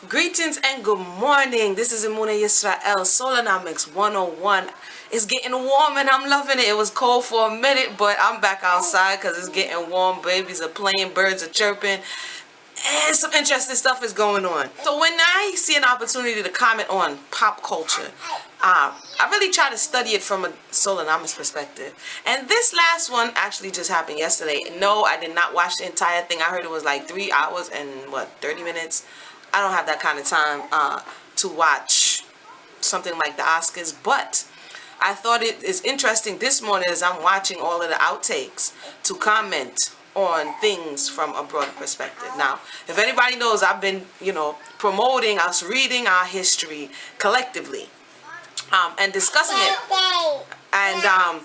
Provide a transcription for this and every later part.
Greetings and good morning. This is Emunah Y'srael, Solonomics 101. It's getting warm and I'm loving it. It was cold for a minute, but I'm back outside because it's getting warm. Babies are playing, birds are chirping, and some interesting stuff is going on. So when I see an opportunity to comment on pop culture, I really try to study it from a Solonomics perspective. And this last one actually just happened yesterday. No, I did not watch the entire thing. I heard it was like 3 hours and 30 minutes. I don't have that kind of time to watch something like the Oscars, but I thought it is interesting this morning as I'm watching all of the outtakes to comment on things from a broader perspective. Now, if anybody knows, I've been, promoting us reading our history collectively and discussing it and,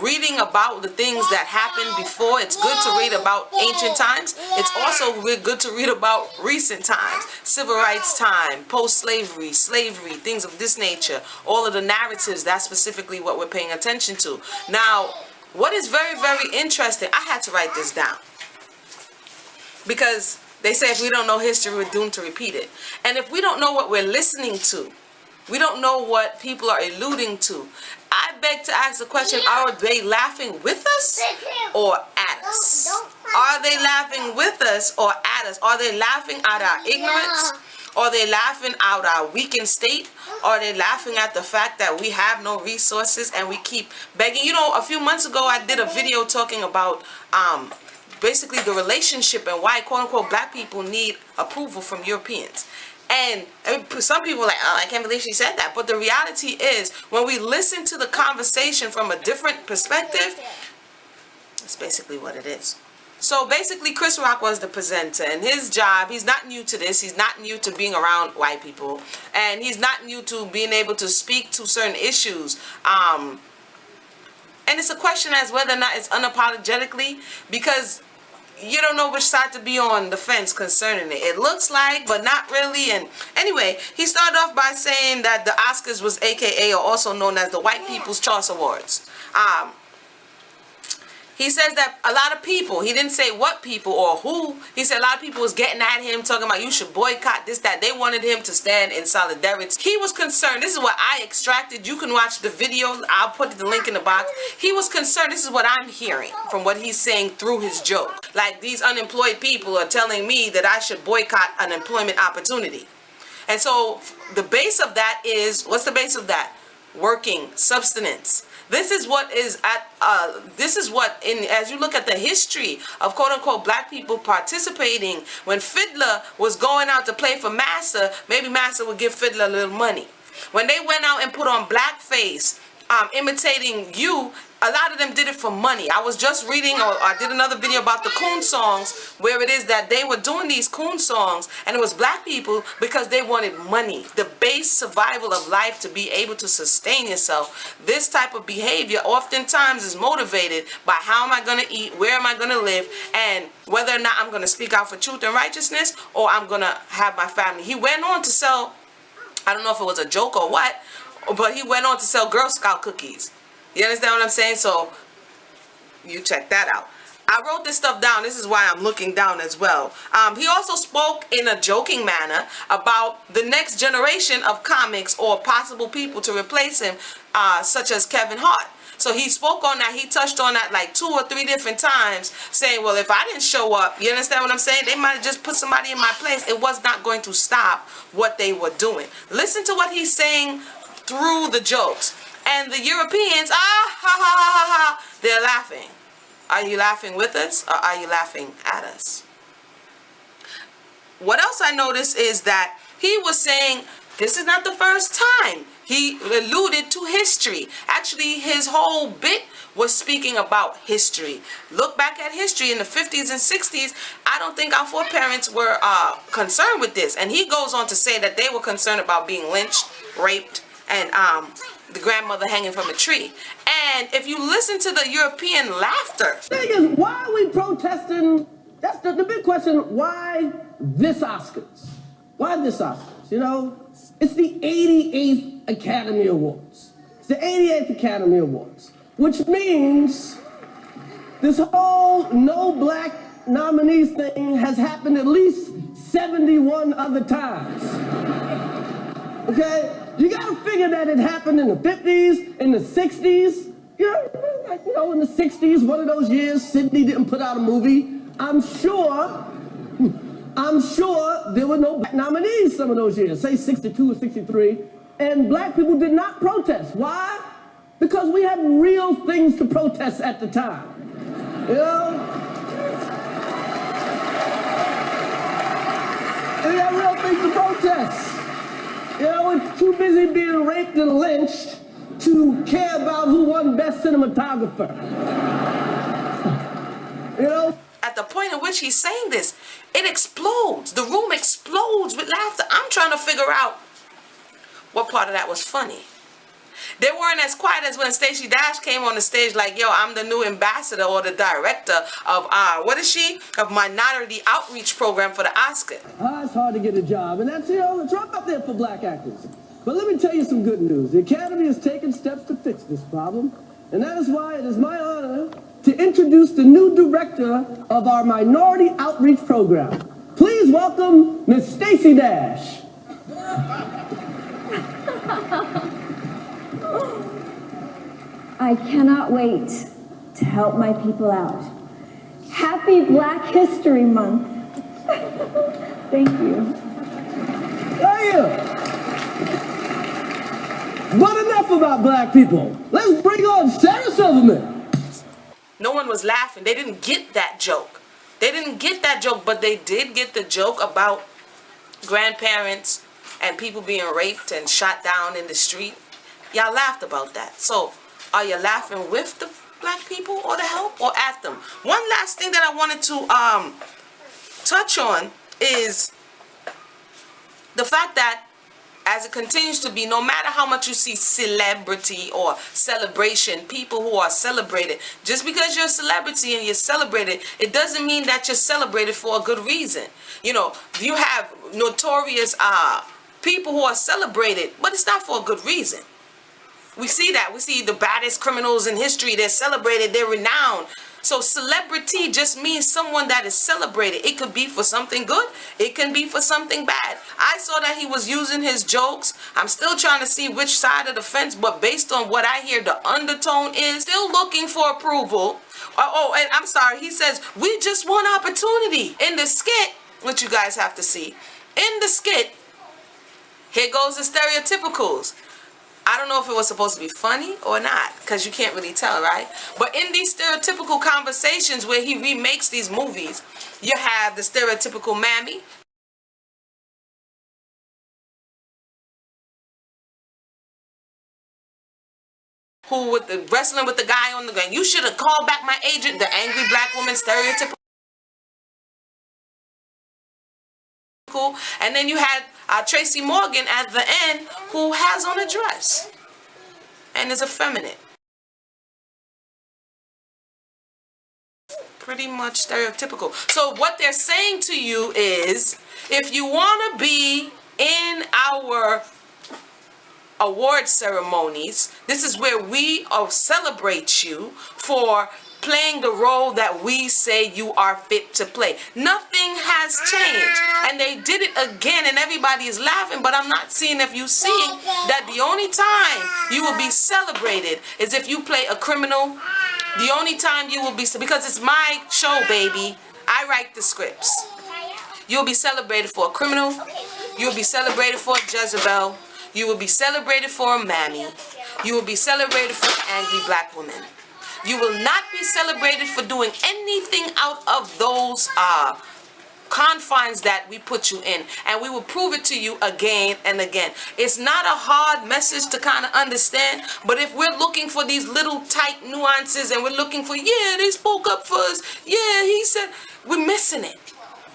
reading about the things that happened before. It's good to read about ancient times. It's also good to read about recent times, civil rights time, post-slavery, slavery, things of this nature. All of the narratives, that's specifically what we're paying attention to. Now, what is very, very interesting, I had to write this down because they say if we don't know history, we're doomed to repeat it. And if we don't know what we're listening to, we don't know what people are alluding to, I beg to ask the question, are they laughing with us or at us? Are they laughing with us or at us? Are they laughing at our ignorance? Are they laughing at our weakened state? Are they laughing at the fact that we have no resources and we keep begging? A few months ago I did a video talking about basically the relationship and why quote-unquote black people need approval from Europeans. And some people are like, oh, I can't believe she said that. But the reality is, when we listen to the conversation from a different perspective, that's basically what it is. So basically, Chris Rock was the presenter, and his job, he's not new to this. He's not new to being around white people. And he's not new to being able to speak to certain issues. And it's a question as whether or not it's unapologetically, because you don't know which side to be on the fence concerning it. It looks like, but not really. And anyway, he started off by saying that the Oscars was AKA, or also known as the White People's Choice Awards. He says that a lot of people, he didn't say what people or who, he said a lot of people was getting at him, talking about you should boycott this, that. They wanted him to stand in solidarity. He was concerned. This is what I extracted. You can watch the video. I'll put the link in the box. He was concerned. This is what I'm hearing from what he's saying through his joke. Like, these unemployed people are telling me that I should boycott an employment opportunity. And so the base of that is, what's the base of that? Working, substance. This is what is at, as you look at the history of quote-unquote black people participating, when Fiddler was going out to play for Massa, maybe Massa would give Fiddler a little money. When they went out and put on blackface, imitating you, a lot of them did it for money. I was just reading, or I did another video about the coon songs, where it is that they were doing these coon songs, and it was black people because they wanted money. The base survival of life to be able to sustain yourself. This type of behavior oftentimes is motivated by how am I going to eat, where am I going to live, and whether or not I'm going to speak out for truth and righteousness, or I'm going to have my family. He went on to sell, I don't know if it was a joke or what, but he went on to sell Girl Scout cookies. You understand what I'm saying? So you check that out. I wrote this stuff down. This is why I'm looking down as well. He also spoke in a joking manner about the next generation of comics or possible people to replace him, such as Kevin Hart. So he spoke on that. He touched on that like 2 or 3 different times, saying, well, if I didn't show up, you understand what I'm saying? They might have just put somebody in my place. It was not going to stop what they were doing. Listen to what he's saying through the jokes. And the Europeans, they're laughing. Are you laughing with us, or are you laughing at us? What else I noticed is that he was saying this is not the first time. He alluded to history. Actually, his whole bit was speaking about history. Look back at history in the 50s and 60s. I don't think our foreparents were concerned with this. And he goes on to say that they were concerned about being lynched, raped, and the grandmother hanging from a tree. And if you listen to the European laughter. The thing is, why are we protesting? That's the big question. Why this Oscars? Why this Oscars? It's the 88th Academy Awards. It's the 88th Academy Awards, which means this whole no black nominees thing has happened at least 71 other times. Okay? You gotta figure that it happened in the 50s, in the 60s. You know, in the 60s, one of those years, Sydney didn't put out a movie. I'm sure there were no black nominees some of those years, say 62 or 63, and black people did not protest. Why? Because we had real things to protest at the time. You know? We had real things to protest. You know, we're too busy being raped and lynched to care about who won Best Cinematographer. You know? At the point in which he's saying this, it explodes. The room explodes with laughter. I'm trying to figure out what part of that was funny. They weren't as quiet as when Stacey Dash came on the stage like, yo, I'm the new ambassador or the director of, what is she? Of Minority Outreach Program for the Oscar. It's hard to get a job, and that's, you know, it's right up there for black actors. But let me tell you some good news. The Academy has taken steps to fix this problem, and that is why it is my honor to introduce the new director of our Minority Outreach Program. Please welcome Miss Stacey Dash. I cannot wait to help my people out. Happy Black History Month. Thank you. Thank you. But enough about black people. Let's bring on Sarah Silverman. No one was laughing. They didn't get that joke. They didn't get that joke, but they did get the joke about grandparents and people being raped and shot down in the street. Y'all laughed about that. So, are you laughing with the black people or to help or at them? One last thing that I wanted to touch on is the fact that as it continues to be, no matter how much you see celebrity or celebration, people who are celebrated, just because you're a celebrity and you're celebrated, it doesn't mean that you're celebrated for a good reason. You know, you have notorious people who are celebrated, but it's not for a good reason. We see that. We see the baddest criminals in history. They're celebrated. They're renowned. So celebrity just means someone that is celebrated. It could be for something good. It can be for something bad. I saw that he was using his jokes. I'm still trying to see which side of the fence, but based on what I hear, the undertone is still looking for approval. Oh, and I'm sorry. He says, we just want opportunity. In the skit, which you guys have to see, in the skit, here goes the stereotypicals. I don't know if it was supposed to be funny or not, because you can't really tell, right? But in these stereotypical conversations where he remakes these movies, you have the stereotypical mammy, who with the wrestling with the guy on the gun. You should have called back my agent, the angry black woman stereotypical. And then you had Tracy Morgan at the end, who has on a dress and is effeminate. Pretty much stereotypical. So what they're saying to you is, if you want to be in our award ceremonies, this is where we celebrate you for playing the role that we say you are fit to play. Nothing has changed. And they did it again and everybody is laughing, but I'm not seeing if you seeing that the only time you will be celebrated is if you play a criminal. The only time you will be, because it's my show, baby. I write the scripts. You'll be celebrated for a criminal. You'll be celebrated for a Jezebel. You will be celebrated for a mammy. You will be celebrated for an angry black woman. You will not be celebrated for doing anything out of those confines that we put you in. And we will prove it to you again and again. It's not a hard message to kind of understand, but if we're looking for these little tight nuances and we're looking for, yeah, they spoke up for us, yeah, he said, we're missing it.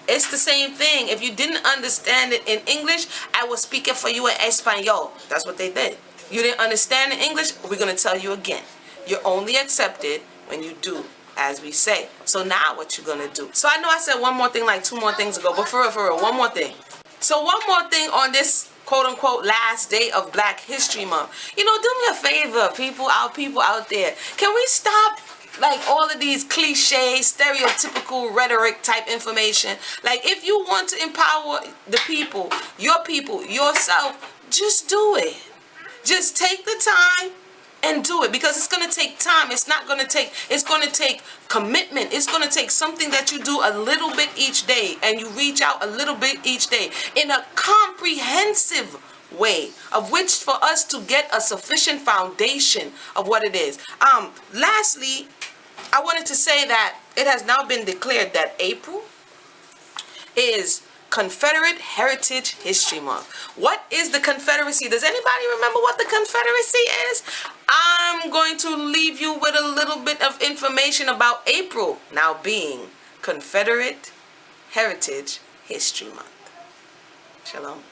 It's the same thing. If you didn't understand it in English, I will speak it for you in Espanol. That's what they did. You didn't understand in English, we're going to tell you again. You're only accepted when you do as we say. So now what you gonna do? So I know I said one more thing like 2 more things ago, but for real, one more thing. So one more thing on this quote-unquote last day of Black History Month. You know, do me a favor, people out there. Can we stop like all of these cliches, stereotypical rhetoric type information. Like, if you want to empower the people, yourself, just do it. Just take the time and do it, because it's going to take time. It's going to take commitment. It's going to take something that you do a little bit each day, and you reach out a little bit each day in a comprehensive way, of which for us to get a sufficient foundation of what it is. Lastly, I wanted to say that it has now been declared that April is Confederate Heritage History Month. What is the Confederacy? Does anybody remember what the Confederacy is? I'm going to leave you with a little bit of information about April now being Confederate Heritage History Month. Shalom.